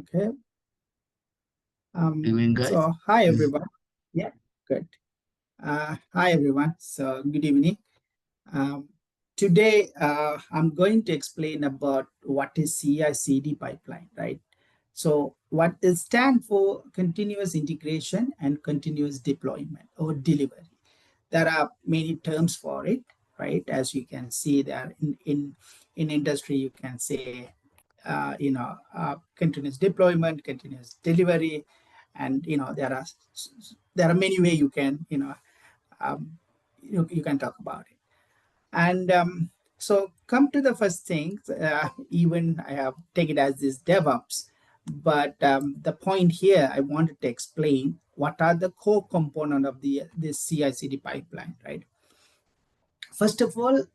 Okay. Evening, guys. So hi everyone. Yeah, good. Hi everyone. So good evening. Um, Today I'm going to explain about what is CI/CD pipeline, right? So what it stands for continuous integration and continuous deployment or delivery. There are many terms for it, right? As you can see there in industry, you can say continuous deployment, continuous delivery, and there are many ways you can you can talk about it. And so come to the first thing. Even I have taken it as this DevOps, but the point here I wanted to explain what are the core component of this CI/CD pipeline, right? First of all,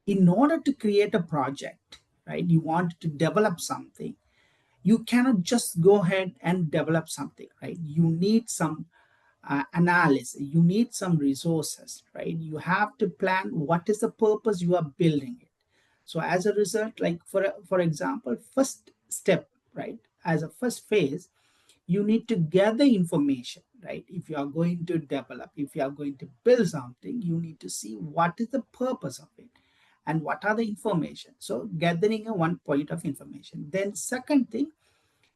in order to create a project, right, you want to develop something, you cannot just go ahead and develop something, right? You need some analysis, you need some resources, right? You have to plan what is the purpose you are building it. So as a result, like for example, first step, right, as a first phase, you need to gather information, right? If you are going to develop, if you are going to build something, you need to see what is the purpose of it and what are the information. So gathering a one point of information. Then second thing,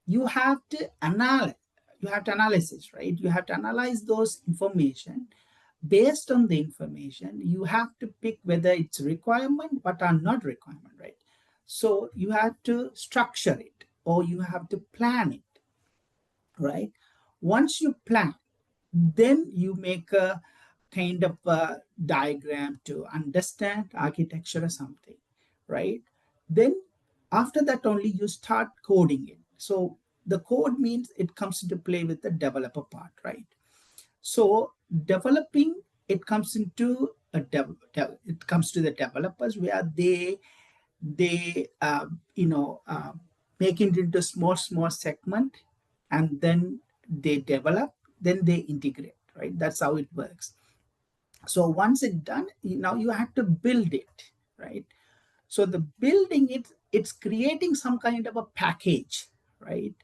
you have to analyze, analysis, right? You have to analyze those information. Based on the information, you have to pick whether it's requirement what are not requirement, right? So you have to structure it or you have to plan it, right? Once you plan, then you make a kind of a diagram to understand architecture or something, right? Then after that only you start coding it. So the code means it comes into play with the developer part, right? So developing, it comes into it comes to the developers where they make it into small segment, and then they develop, then they integrate, right? That's how it works. So once it's done, now you have to build it, right? So the building it, it's creating some kind of a package, right?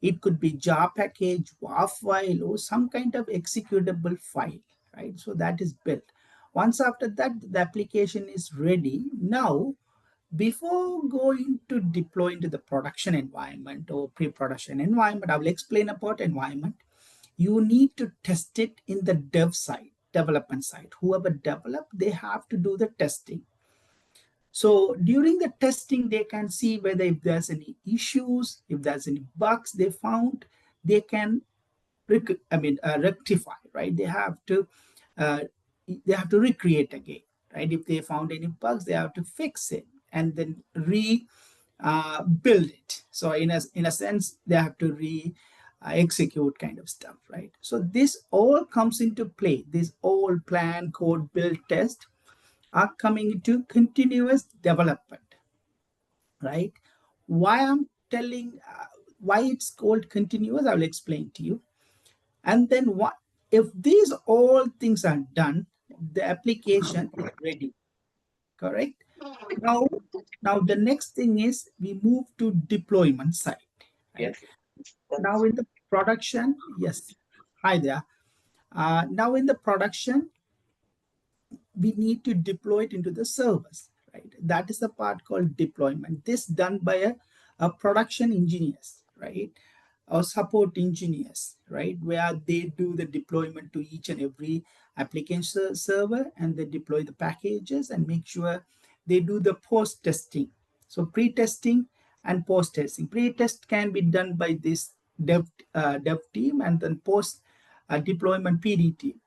It could be jar package, WAR file, or some kind of executable file, right? So that is built. Once after that, the application is ready. Now, before going to deploy into the production environment or pre-production environment, I will explain about environment. You need to test it in the dev side, development side. Whoever develop, they have to do the testing. So during the testing, they can see whether if there's any issues, if there's any bugs they found, they can rectify, right? Uh, they have to recreate again, right? If they found any bugs, they have to fix it and then build it. So in a sense, they have to execute kind of stuff, right? So this all comes into play. This all plan, code, build, test are coming into continuous development, right? Why I'm telling why it's called continuous, I will explain to you. And then what if these all things are done, the application is ready, correct? Now, now the next thing is we move to deployment side, right? Yes. Now in the production, yes, hi there. Now in the production, we need to deploy it into the servers, right? That is the part called deployment. This done by a production engineers, right? Or support engineers, right? Where they do the deployment to each and every application server, and they deploy the packages and make sure they do the post testing. So pre-testing and post testing. Pre-test can be done by this dev team, and then post deployment PD team.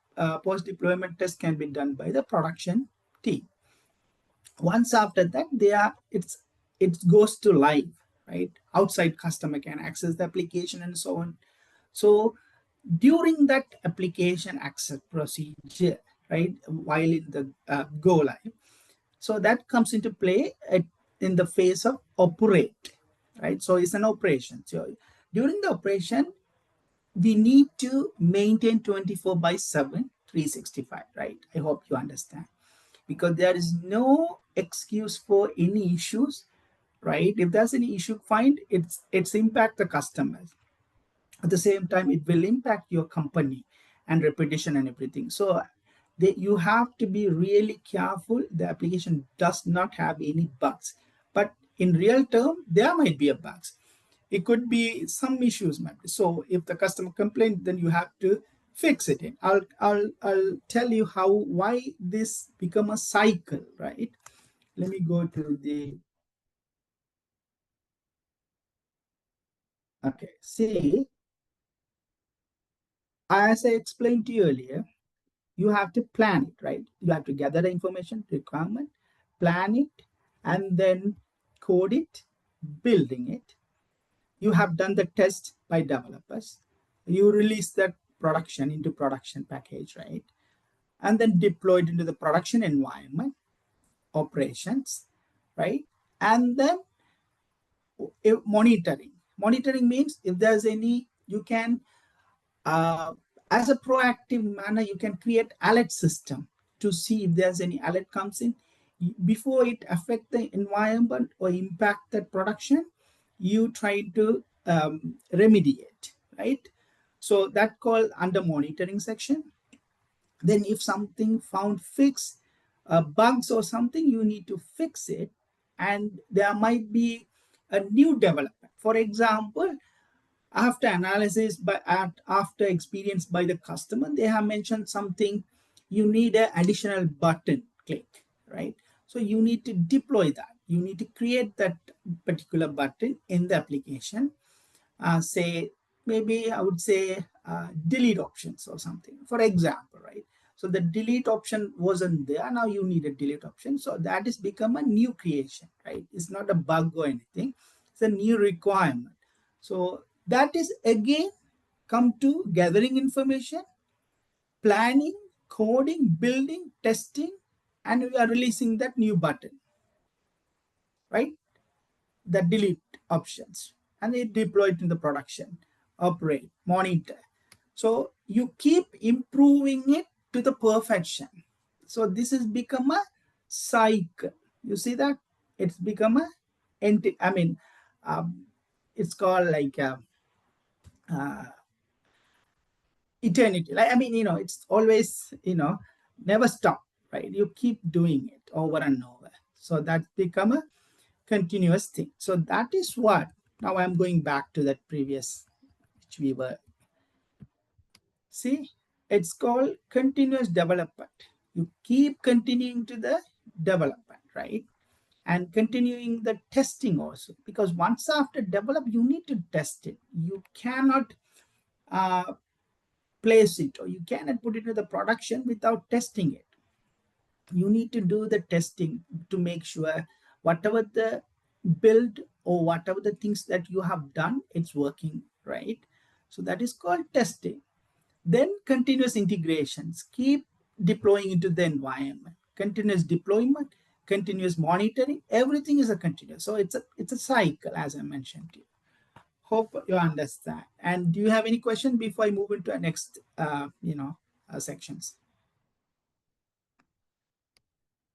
Post deployment test can be done by the production team. Once after that, it goes to live, right? Outside customer can access the application and so on. So during that application access procedure, right, while in the go live, so that comes into play in the phase of operate, right? So it's an operation. So during the operation, we need to maintain 24/7, 365, right? I hope you understand, because there is no excuse for any issues right? If there's any issue, find it's impact the customers. At the same time, it will impact your company and reputation and everything. So you have to be really careful the application does not have any bugs. But in real term, there might be a bugs. It could be some issues, maybe. So if the customer complains, then you have to fix it. I'll tell you why this become a cycle, right? Let me go to the, okay, see, as I explained to you earlier, you have to plan it, right? You have to gather the information, requirement, plan it, and then code it, building it. You have done the test by developers. You release that production into production package, right? And then deploy it into the production environment, operations, right? And then monitoring. Monitoring means if there's any, you can uh, as a proactive manner, you can create alert system to see if there's any alert comes in before it affect the environment or impact the production. You try to remediate, right? So that called under monitoring section. Then if something found fix, bugs or something, you need to fix it, and there might be a new development. For example, after analysis by after experience by the customer, they have mentioned something, you need an additional button click, right? So you need to deploy that, you need to create that particular button in the application. Say maybe I would say delete options or something, for example, right? So the delete option wasn't there, now you need a delete option, so that is become a new creation, right? It's not a bug or anything, it's a new requirement. So that is again come to gathering information, planning, coding, building, testing, and we are releasing that new button, right? The delete options, and they deploy it in the production, operate, monitor. So you keep improving it to the perfection. So this has become a cycle. You see that it's become a I mean, um, it's called like uh, eternity. Like, I mean, it's always, never stop, right? You keep doing it over and over. So that's become a continuous thing. So that is what, now I'm going back to that previous, which we were, see, it's called continuous development. You keep continuing to the development, right? And continuing the testing also, because once after develop, you need to test it. You cannot uh, place it, or you cannot put it into the production without testing it. You need to do the testing to make sure whatever the build or whatever the things that you have done, it's working, right? So that is called testing. Then continuous integrations, keep deploying into the environment, continuous deployment, continuous monitoring, everything is a continuous. So it's a cycle, as I mentioned to you. Hope you understand. And do you have any question before I move into our next sections?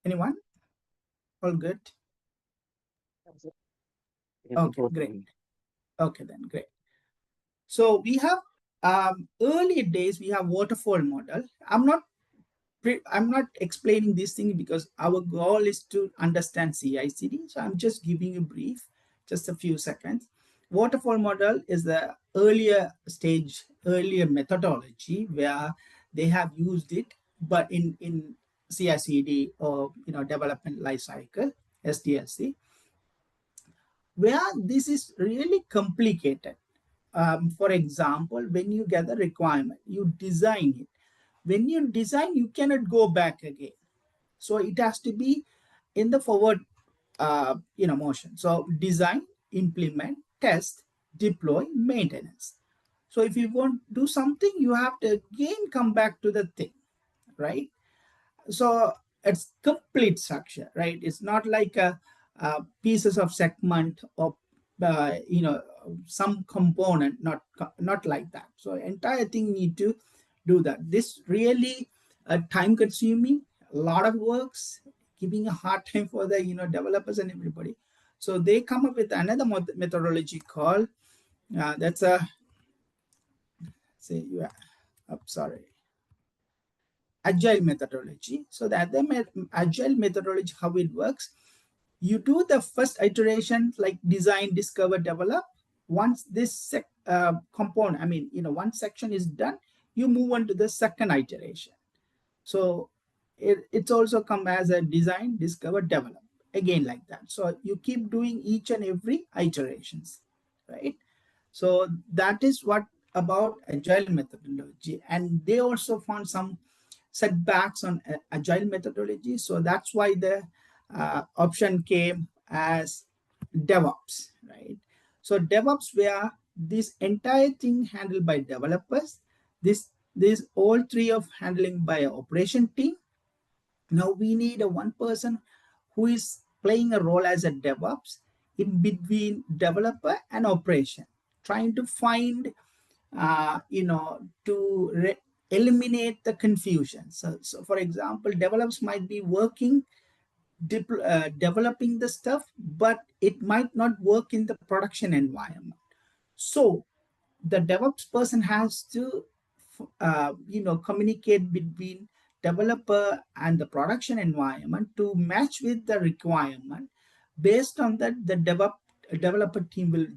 Anyone? All good? Okay, great. Okay, then great. So we have early days, we have waterfall model. I'm not explaining this thing because our goal is to understand CI/CD. So I'm just giving you brief, just a few seconds. Waterfall model is the earlier stage, earlier methodology where they have used it, but in CI/CD or development lifecycle, SDLC, where this is really complicated. For example, when you get the requirement, you design it. When you design, you cannot go back again. So it has to be in the forward, motion. So design, implement, test, deploy, maintenance. So if you want to do something, you have to again come back to the thing, right? So it's complete structure, right? It's not like pieces of segment or some component, not like that. So entire thing need to do that. This really time consuming, a lot of works, giving a hard time for the developers and everybody. So they come up with another methodology called that's a say you sorry, agile methodology. So the other agile methodology, how it works, you do the first iteration like design, discover, develop. Once this component, I mean, one section is done, you move on to the second iteration. So it's also come as a design, discover, develop, again like that. So you keep doing each and every iterations, right? So that is what about agile methodology. And they also found some setbacks on agile methodology. So that's why the option came as DevOps, right? So DevOps, where this entire thing handled by developers, this all three of handling by an operation team. Now we need a one person who is playing a role as a DevOps in between developer and operation, trying to find, to eliminate the confusion. So for example, developers might be working, developing the stuff, but it might not work in the production environment. So the DevOps person has to, communicate between developer and the production environment to match with the requirement. Based on that, the developer team will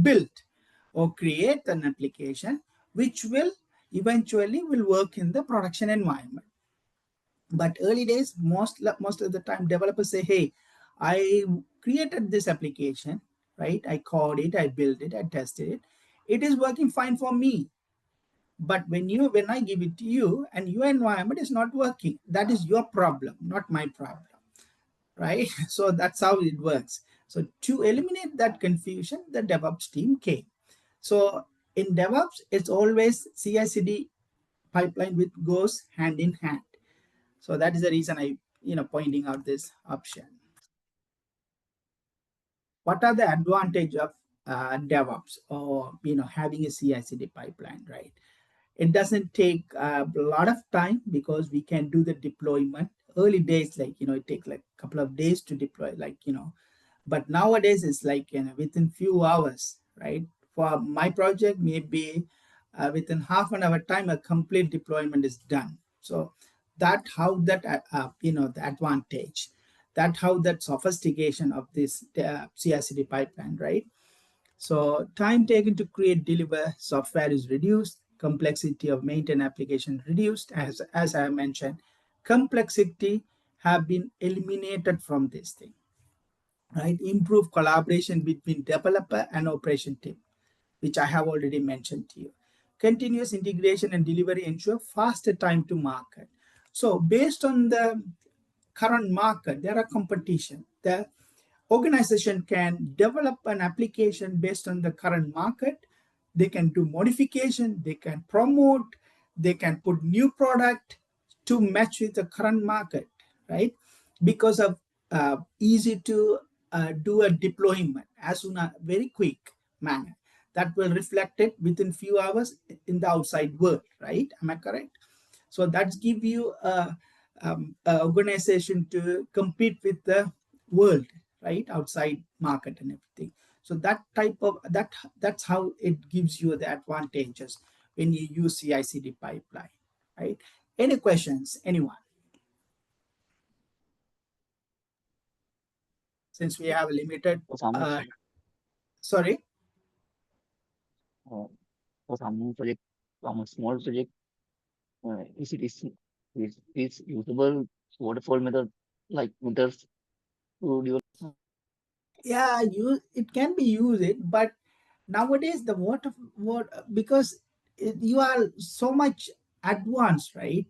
build or create an application which will eventually will work in the production environment. But early days, most of the time, developers say, hey, I created this application, right? I code it, I built it, I tested it. It is working fine for me. But when I give it to you and your environment is not working, that is your problem, not my problem, right? So that's how it works. So to eliminate that confusion, the DevOps team came. So in DevOps, it's always CI/CD pipeline which goes hand in hand. So that is the reason I, pointing out this option. What are the advantage of DevOps or, having a CI/CD pipeline, right? It doesn't take a lot of time because we can do the deployment. Early days, like, it takes like a couple of days to deploy, like, but nowadays it's like, within few hours, right? For my project, maybe within half an hour time, a complete deployment is done. So that how that, the advantage, that how that sophistication of this CI/CD pipeline, right? So time taken to create, deliver software is reduced, complexity of maintain application reduced, as I mentioned, complexity have been eliminated from this thing, right? Improve collaboration between developer and operation team, which I have already mentioned to you. Continuous integration and delivery ensure faster time to market. So based on the current market, there are competition. The organization can develop an application based on the current market. They can do modification, they can promote, they can put new product to match with the current market, right? Because of easy to do a deployment as soon as very quick manner that will reflect it within few hours in the outside world, right? Am I correct? So that's give you a organization to compete with the world, right? Outside market and everything. So that type of that's how it gives you the advantages when you use CI/CD pipeline, right? Any questions, anyone? Since we have a limited, For some, sorry. uh, for some project, some small project, is usable waterfall method like methods to develop. Yeah, it can be used, but nowadays the word because you are so much advanced, right?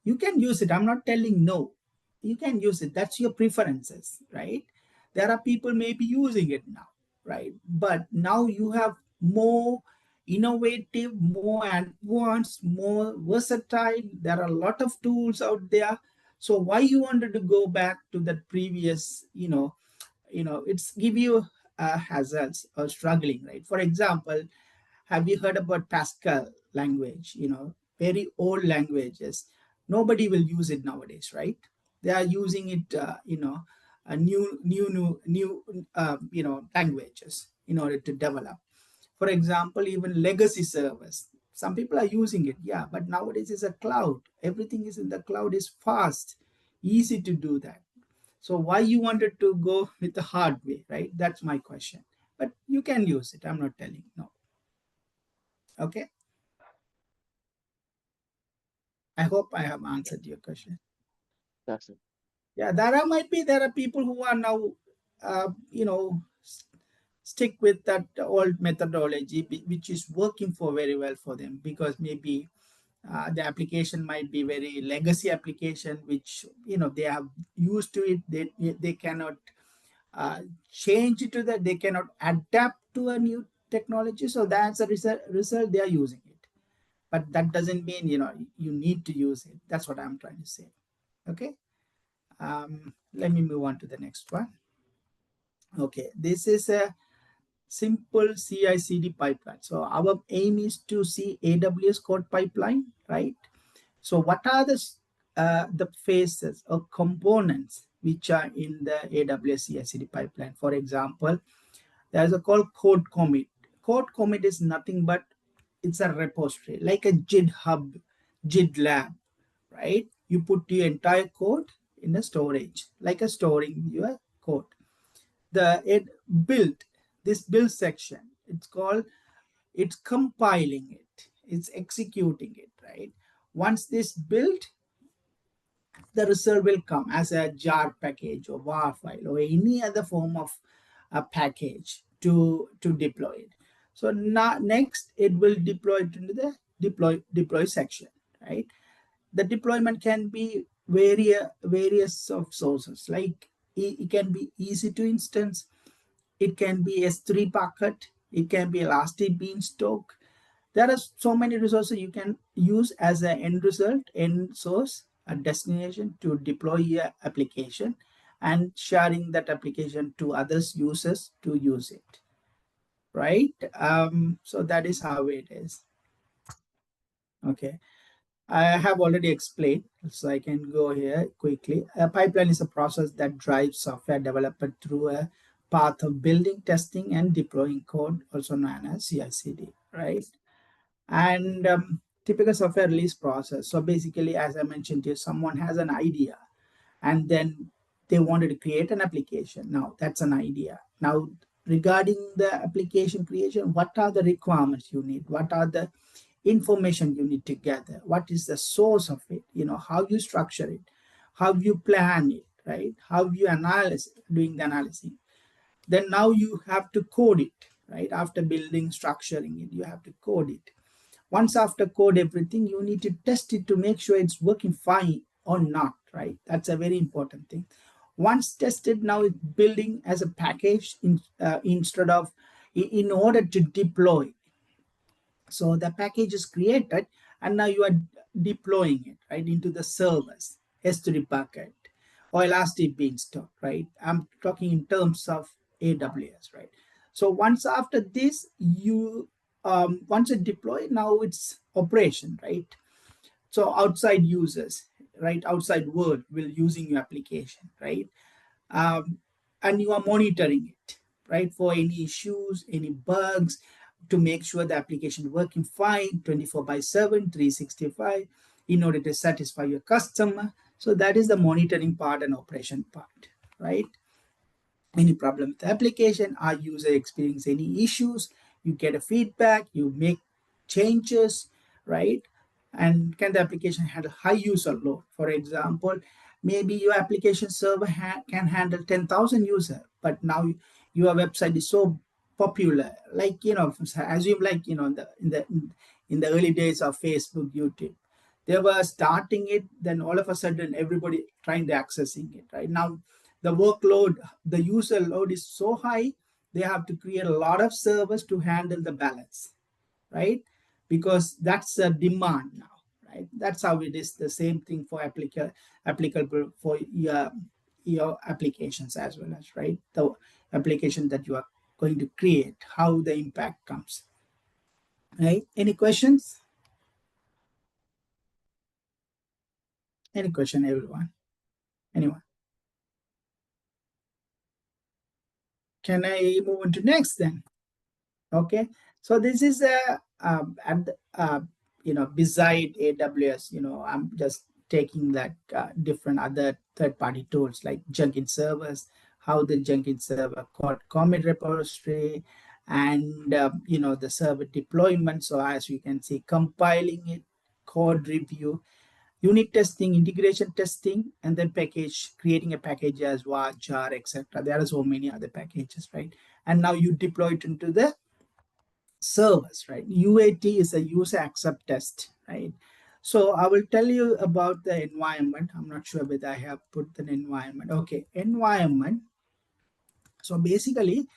You can use it. I'm not telling no. You can use it. That's your preferences, right? There are people maybe using it now, right? But now you have more innovative, more advanced, more versatile. There are a lot of tools out there. So why you wanted to go back to that previous, it's give you hazards or struggling, right? For example, have you heard about Pascal language? Very old languages. Nobody will use it nowadays, right? They are using it, new languages in order to develop. For example, even legacy servers. Some people are using it, yeah, but nowadays it's a cloud. Everything is in the cloud, is fast, easy to do that. So why you wanted to go with the hard way, right? That's my question. But you can use it. I'm not telling no. Okay. I hope I have answered your question. That's it. Yeah, there are people who are now, uh, you know, stick with that old methodology, which is working for very well for them, because maybe the application might be very legacy application, which they have used to it. They cannot uh, change it to that. They cannot adapt to a new technology. So that's the result. They are using it, but that doesn't mean you need to use it. That's what I'm trying to say. Okay. Let me move on to the next one. Okay, this is a simple CI/CD pipeline. So our aim is to see AWS code pipeline, right? So what are the phases or components which are in the AWS CI/CD pipeline? For example, there's a called code commit. Code commit is nothing but it's a repository like a GitHub, GitLab, right? You put your entire code in a storage, like a storing your code. The it build this build section. It's compiling it. It's executing it, right? Once this build, the result will come as a jar package or war file or any other form of a package to deploy it. So now next it will deploy it into the deploy section, right? The deployment can be various of sources, like it can be easy to instance, it can be S3 bucket, it can be Elastic Beanstalk. There are so many resources you can use as an end result, end source, a destination to deploy your application and sharing that application to others users to use it, right? So that is how it is. Okay. I have already explained, so I can go here quickly. A pipeline is a process that drives software development through a path of building, testing, and deploying code, also known as CI/CD, right? And typical software release process. So basically, as I mentioned here, someone has an idea and then they wanted to create an application. Now that's an idea. Now, regarding the application creation, what are the requirements you need? What are the information you need to gather? What is the source of it? How you structure it, how you plan it, right? How you analyze it, doing the analysis. Then now you have to code it, right? After building, structuring it, you have to code it. Once after code everything, you need to test it to make sure it's working fine or not, right? That's a very important thing. Once tested, now it's building as a package instead of in order to deploy. So the package is created and now you are deploying it, right, into the servers, S3 bucket or Elastic Beanstalk, right? I'm talking in terms of AWS, right? So once after this, once you deploy, now it's operation, right? So outside users, right, outside world will using your application, right? um, and you are monitoring it, right, for any issues, any bugs, to make sure the application working fine 24 by 7, 365, in order to satisfy your customer. So that is the monitoring part and operation part, right? Any problem with the application, our user experience any issues, you get a feedback, you make changes, right? And can the application handle high user load? For example, maybe your application server can handle 10,000 users, but now your website is so popular, like assume, like in the early days of Facebook, YouTube, they were starting it, then all of a sudden everybody trying to accessing it, right? Now the workload, the user load is so high, they have to create a lot of servers to handle the balance, right? Because that's a demand now, right? That's how it is. The same thing for applicable for your applications as well, as right, the application that you are going to create, how the impact comes, right? Any questions? Any question, everyone? Anyone? Can I move on to next then? Okay, so this is a at the, beside AWS, I'm just taking that different other third-party tools like Jenkins servers, how the Jenkins server called commit repository, and the server deployment. So as you can see, compiling it, code review, unit testing, integration testing, and then package, creating a package as var, jar, etc. There are so many other packages, right? And now you deploy it into the servers, right? UAT is a user accept test, right? So I will tell you about the environment. I'm not sure whether I have put an environment. Okay, environment. So basically,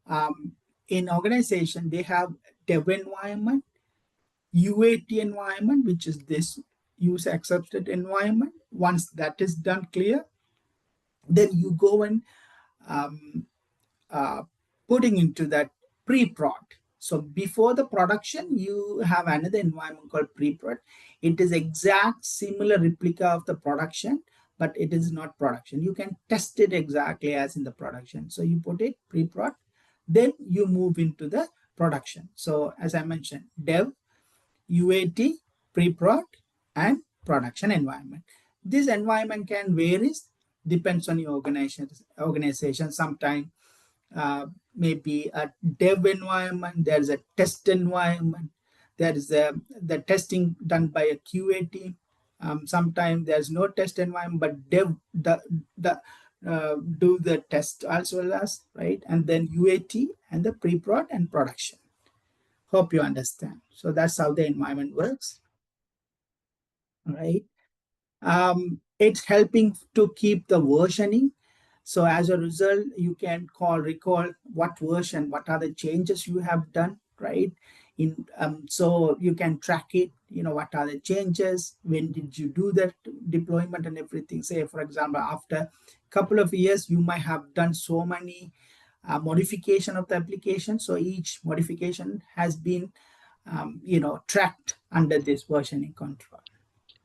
um, in organization, they have dev environment, UAT environment, which is this user accepted environment. Once that is done clear, then you go and um, uh, putting into that pre-prod. So before the production, you have another environment called pre-prod. It is exact similar replica of the production, but it is not production. You can test it exactly as in the production. So you put it pre-prod, then you move into the production. So as I mentioned, dev, UAT, pre-prod, and production environment. This environment can vary, depends on your organization. Sometimes maybe a dev environment, there's a test environment, there is the testing done by a QA team. Sometimes there's no test environment, but dev do the test as well as, right? And then UAT and the pre-prod and production. Hope you understand. So that's how the environment works, right? It's helping to keep the versioning. So as a result, you can recall what version, what are the changes you have done, right? So you can track it, what are the changes, when did you do that deployment and everything. Say, for example, after a couple of years, you might have done so many modification of the application. So each modification has been, tracked under this versioning control.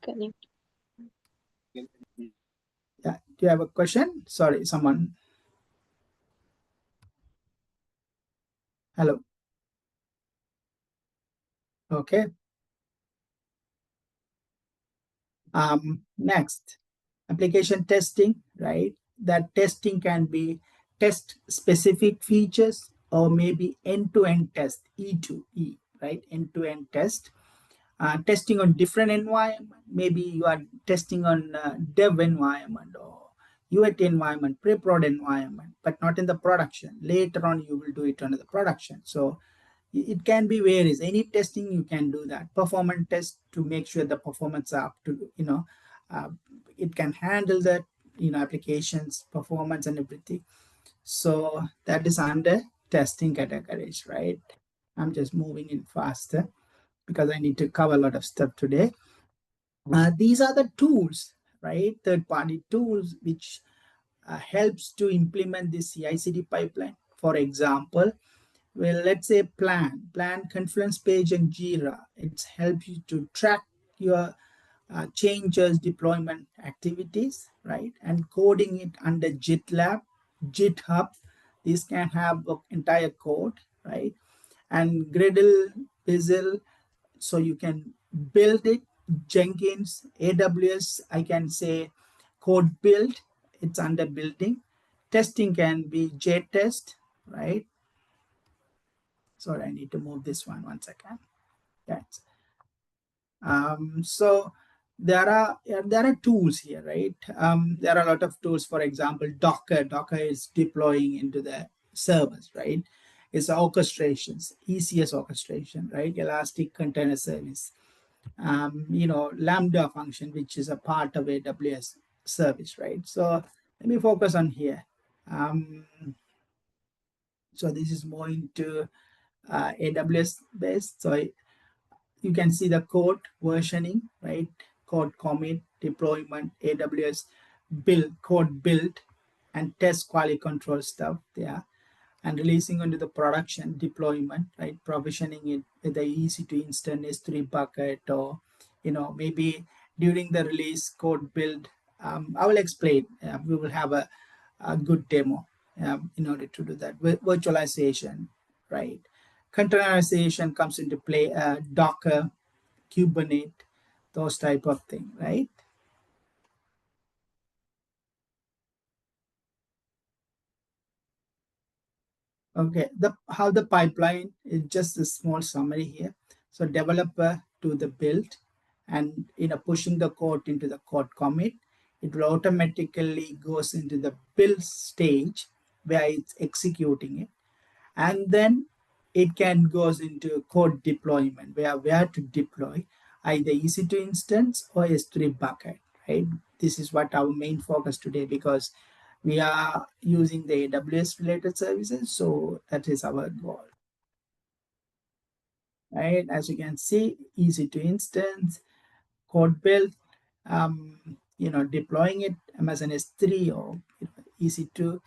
Correct. Yeah. Do you have a question? Sorry, someone. Hello. Okay. Next, application testing, right? That testing can be test specific features or maybe end-to-end test, E to E, right? End-to-end test. Testing on different environment. Maybe you are testing on dev environment or UAT environment, pre-prod environment, but not in the production. Later on, you will do it under the production. So it can be varies. Any testing you can do that. Performance test to make sure the performance are up to, uh, it can handle that, applications, performance and everything. So that is under testing categories, right? I'm just moving in faster because I need to cover a lot of stuff today. These are the tools, right? Third-party tools, which helps to implement this CI/CD pipeline. For example, well, let's say plan, Confluence page, and Jira. It helps you to track your changes, deployment activities, right? And coding it under GitLab, GitHub. These can have entire code, right? And Gradle, Bizzle, so you can build it. Jenkins, AWS, I can say code build, it's under building. Testing can be JTest, right? Sorry, I need to move this one second. Yes. So there are tools here, right? There are a lot of tools. For example, Docker is deploying into the servers, right? It's orchestrations, ECS orchestration, right? Elastic Container Service, Lambda function, which is a part of AWS service, right? So let me focus on here. So this is more into AWS based. So you can see the code versioning, right? Code commit, deployment, AWS build, code build, and test quality control stuff there. And releasing into the production deployment, right? Provisioning it with a easy to instant S3 bucket, or maybe during the release code build. I will explain. We will have a good demo. in order to do that. Virtualization, right? Containerization comes into play, Docker, Kubernetes, those type of thing, right? Okay, the how the pipeline is just a small summary here. So developer to the build, and pushing the code into the code commit, it will automatically goes into the build stage where it's executing it, and then it can goes into code deployment where to deploy either EC2 instance or S3 bucket, right? This is what our main focus today, because we are using the AWS related services, so that is our goal, right? As you can see, EC2 instance, code build, deploying it Amazon S3 or EC2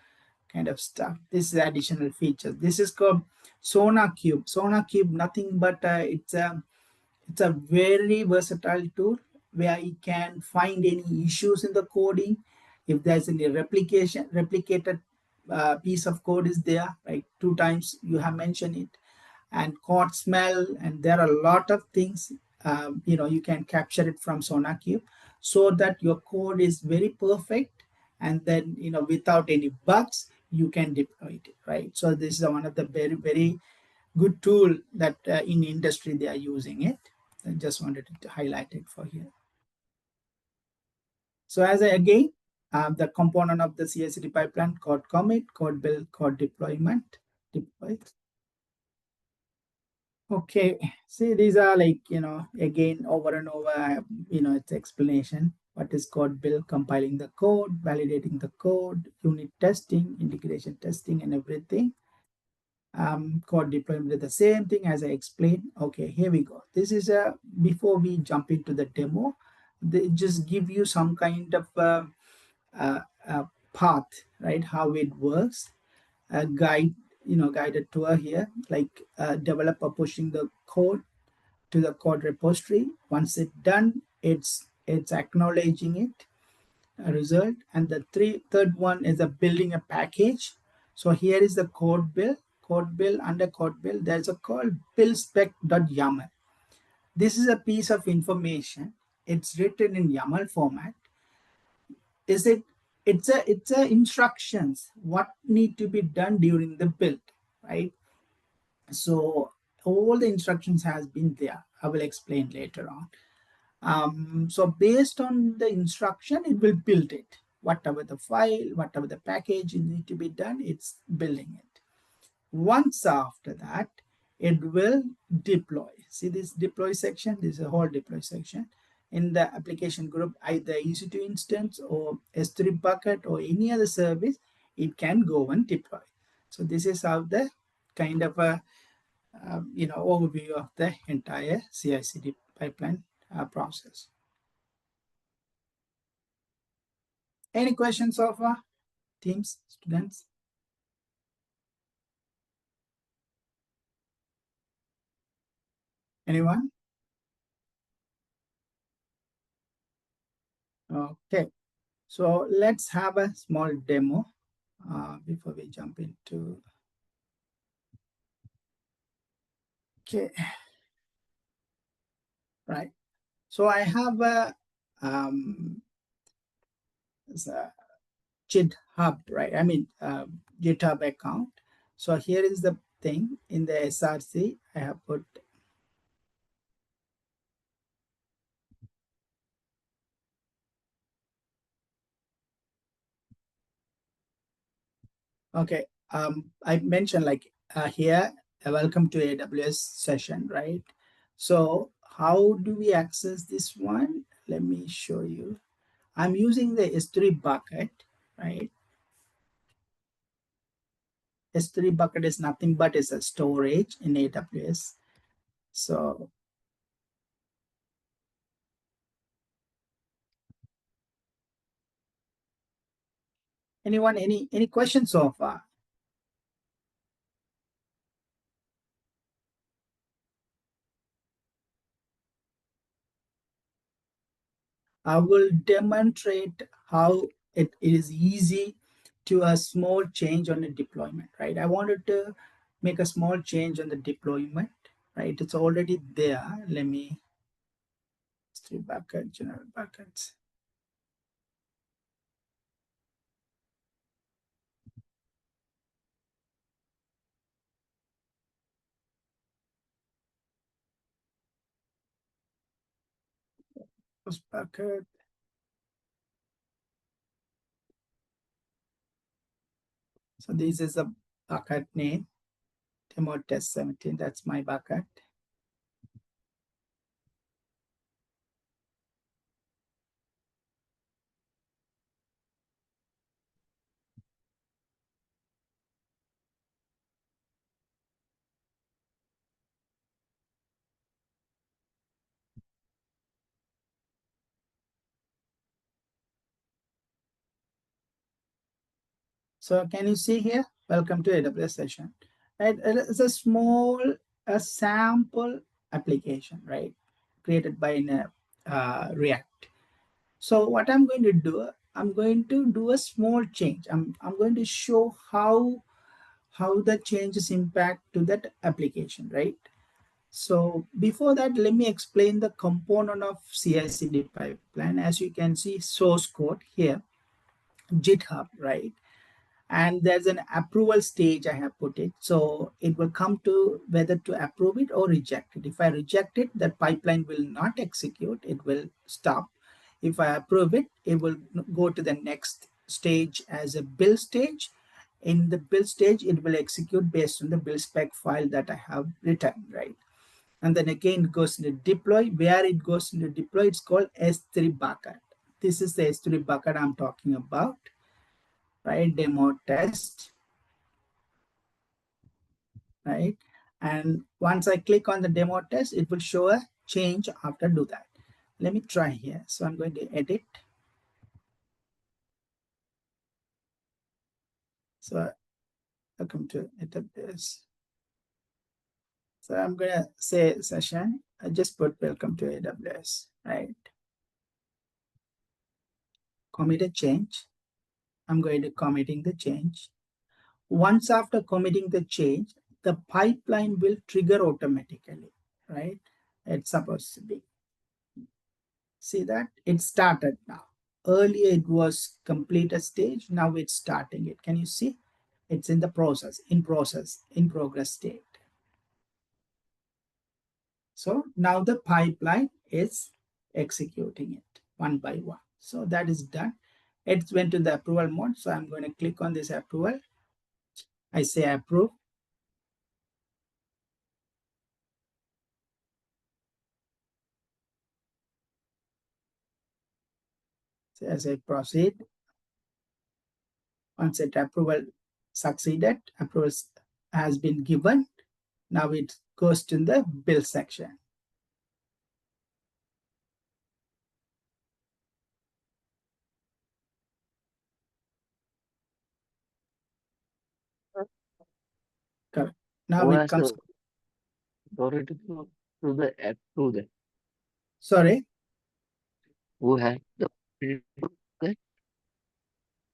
kind of stuff. This is additional feature. This is called Sona Cube. Sona Cube, nothing but it's a very versatile tool where you can find any issues in the coding. If there's any replicated piece of code is there, like 2 times you have mentioned it, and code smell, and there are a lot of things. You can capture it from SonarQube so that your code is very perfect, and then without any bugs you can deploy it, right? So this is one of the very very good tool that in industry they are using it. I just wanted to highlight it for here. So as I again, the component of the CI/CD pipeline: code commit, code build, code deployment, deploy. Okay, see, these are like, again, over and over, it's explanation. What is code build? Compiling the code, validating the code, unit testing, integration testing, and everything. Code deployment is the same thing as I explained. Okay, here we go. This is before we jump into the demo, they just give you some kind of uh, path, right? How it works, a guided tour here, like developer pushing the code to the code repository. Once it's done, it's acknowledging it, a result. And the third one is a building a package. So here is the code build. Under code build, there's a called build spec.yaml. This is a piece of information. It's written in YAML format. Is it? It's a instructions what need to be done during the build, right? So all the instructions has been there. I will explain later on. So based on the instruction, it will build it. Whatever the file, whatever the package need to be done, it's building it. Once after that, it will deploy. See this deploy section? This is a whole deploy section. In the application group, either EC2 instance or S3 bucket or any other service, it can go and deploy. So this is how the kind of a overview of the entire CI/CD pipeline process. Any questions so far, teams, students? Anyone? Okay, so let's have a small demo before we jump into. Okay, right. So I have um, a GitHub, right? I mean, GitHub account. So here is the thing in the SRC. I have put. Okay, I mentioned like here, welcome to AWS session, right? So how do we access this one? Let me show you. I'm using the S3 bucket, right? S3 bucket is nothing but it's a storage in AWS. So anyone, any questions so far? I will demonstrate how it is easy to a small change on the deployment, right? I wanted to make a small change on the deployment, right? It's already there. Let me S3 bucket, general buckets. First bucket. So this is a bucket name, demo test 17. That's my bucket. So can you see here? Welcome to AWS session. Right? It's a small, a sample application, right? Created by React. So what I'm going to do, I'm going to do a small change. I'm going to show how the changes impact to that application, right? So before that, let me explain the component of CI/CD pipeline. As you can see, source code here, GitHub, right? And there's an approval stage I have put it. So it will come to whether to approve it or reject it. If I reject it, that pipeline will not execute, it will stop. If I approve it, it will go to the next stage as a build stage. In the build stage, it will execute based on the build spec file that I have written, right? And then again, it goes into deploy. Where it goes into deploy, it's called S3 bucket. This is the S3 bucket I'm talking about, right? Demo test, right? And once I click on the demo test, it will show a change after do that. Let me try here. So I'm going to edit. So welcome to AWS. So I'm going to say session. I just put welcome to AWS, right? Commit a change. I'm going to committing the change. Once after committing the change, the pipeline will trigger automatically, right? It's supposed to be. See that? It started now. Earlier it was completed stage. Now it's starting it. Can you see? It's in the process, in progress state. So now the pipeline is executing it one by one. So that is done. It went to the approval mode. So I'm going to click on this approval. I say approve. So as I proceed, once that approval succeeded, approval has been given. Now it goes to the build section. Correct. Now Who it has comes. the authority to the approve that? Sorry. Who has the authority to do that?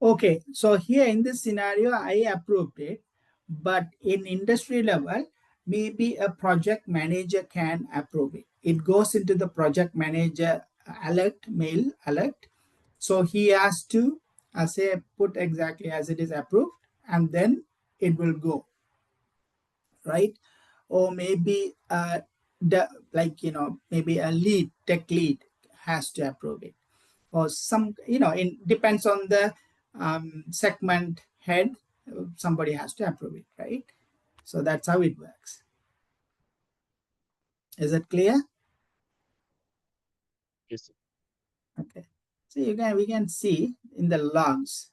Okay. So here in this scenario, I approved it, but in industry level, maybe a project manager can approve it. It goes into the project manager alert, mail alert. So he has to say put exactly as it is approved, and then it will go, right? Or maybe like maybe a tech lead has to approve it, or some it depends on the segment head. Somebody has to approve it, right? So that's how it works. Is it clear? Yes. Okay. So we can see in the logs,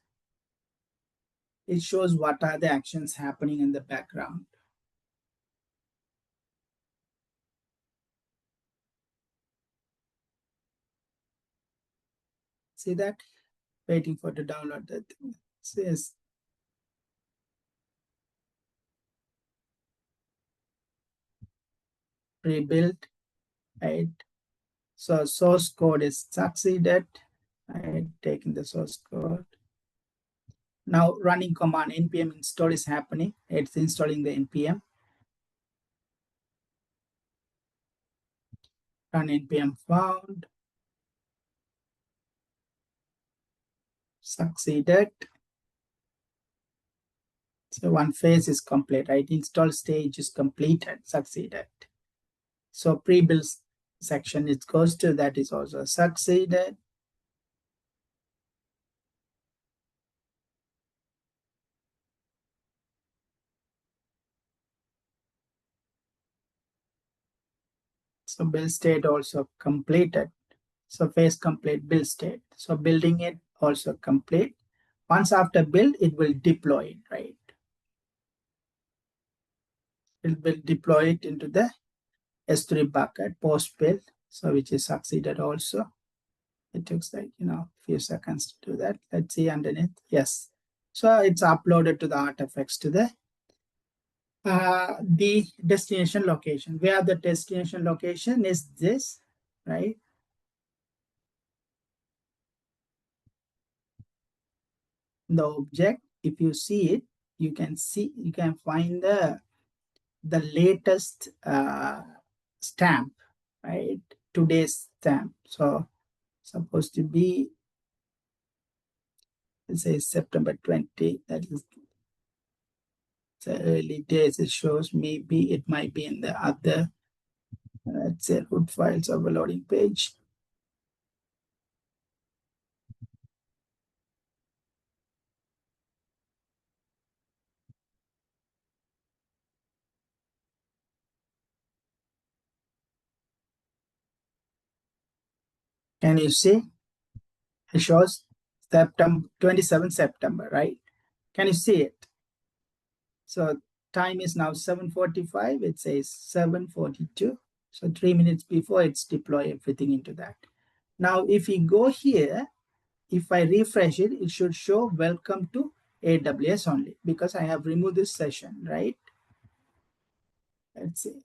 it shows what are the actions happening in the background. See that? Waiting for to download that thing. It says pre-built, right? So source code is succeeded. Right, taking the source code. Now running command npm install is happening. It's installing the npm. Run npm found. Succeeded. So one phase is complete, right? Install stage is completed, succeeded. So pre-build section it goes to, that is also succeeded. So build state also completed. So phase complete, build state. So building it also complete. Once after build, it will deploy it, right? It will deploy it into the S3 bucket post build. So which is succeeded also. It takes like, few seconds to do that. Let's see underneath. Yes. So it's uploaded to the artifacts to the destination location. Where the destination location is this, right? The object, if you see it, you can find the latest stamp, right? Today's stamp. So supposed to be, let's say September 20. That is the early days. It shows maybe it might be in the other, let's say root files overloading page. Can you see? It shows September 27 September, right? Can you see it? So time is now 7:45. It says 7:42. So 3 minutes before it's deploy everything into that. Now, if we go here, if I refresh it, it should show welcome to AWS only because I have removed this session, right? Let's see.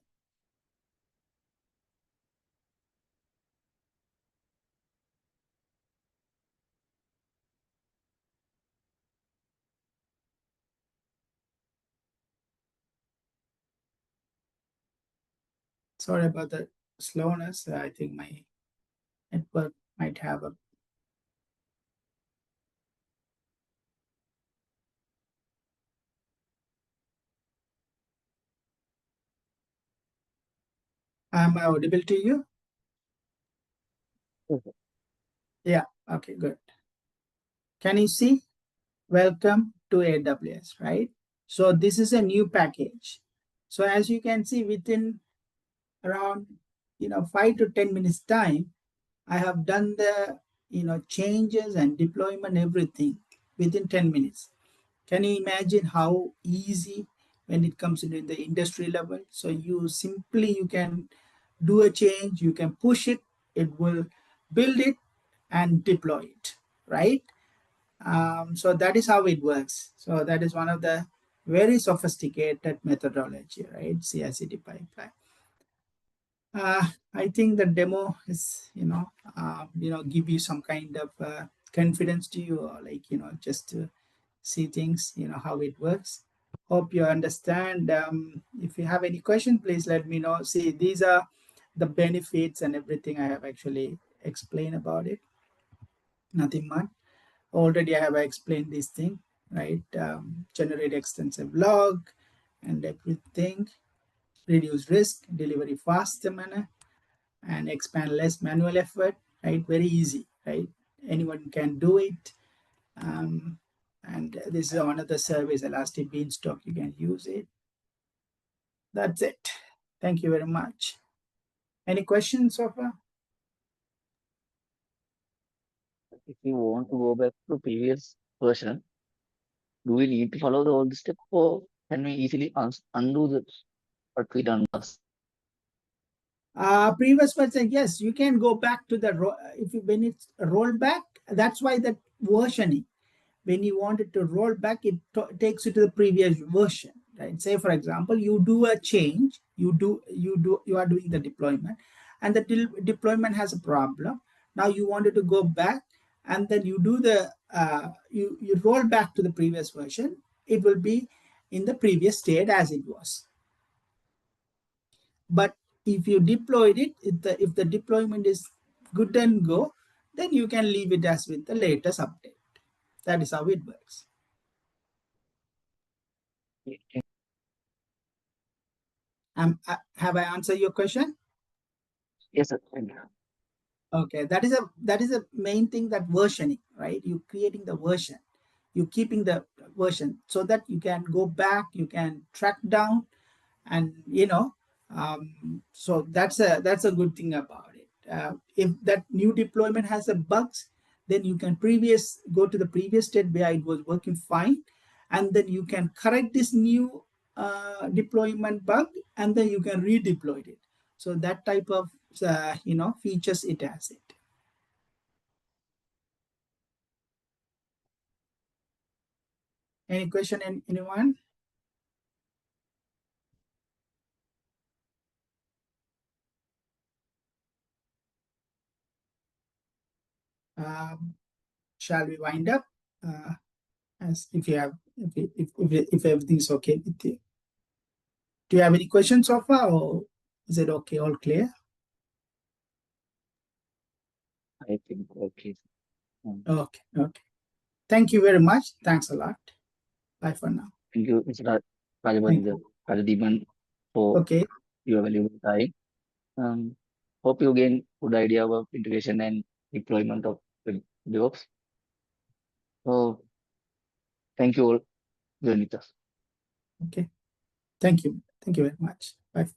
Sorry about the slowness. I think my network might have a. Am I audible to you? Okay. Yeah. Okay, good. Can you see? Welcome to AWS, right? So this is a new package. So as you can see, within around 5 to 10 minutes time, I have done the changes and deployment everything within 10 minutes. Can you imagine how easy when it comes into the industry level? So you can do a change, you can push it, it will build it and deploy it, right? So that is how it works. So that is one of the very sophisticated methodology, right? CI/CD pipeline. I think the demo is, give you some kind of confidence to you, or like, just to see things, how it works. Hope you understand. If you have any question, please let me know. See, these are the benefits and everything I have actually explained about it. Nothing much. Already I have explained this thing, right? Generate extensive log and everything, reduce risk, delivery faster manner, and expand less manual effort, right? Very easy, right? Anyone can do it. Um, and this is another service, Elastic Beanstalk. You can use it. That's it. Thank you very much. Any questions so far? If you want to go back to previous version, do we need to follow the old step or can we easily undo the what we done last? Previous version, yes, you can go back to the when it's rolled back. That's why that versioning. When you want it to roll back, it takes you to the previous version, right? Say for example, you do a change, you are doing the deployment, and the deployment has a problem. Now you wanted to go back, and then you do the you roll back to the previous version, it will be in the previous state as it was. But if you deployed it, if the deployment is good and go, then you can leave it as with the latest update. That is how it works. Have I answered your question? Yes, sir. Thank you. Okay, that is a main thing, that versioning, right? You creating the version, you keeping the version so that you can go back, you can track down, and so that's a good thing about it. If that new deployment has a bugs, then you can go to the previous state where it was working fine, and then you can correct this new deployment bug, and then you can redeploy it. So that type of features it has it. Any question, anyone? um, shall we wind up, as if you have if everything's okay with you? Do you have any questions so far, or is it okay, all clear? I think okay. Okay, okay. Thank you very much. Thanks a lot. Bye for now. Thank you, Mr. Thank Rajabandar, you. Rajadiban, for Okay. your valuable time. Um, Hope you gain good idea about integration and deployment of the DevOps. So thank you all, joining us. Okay. Thank you. Thank you very much. Bye.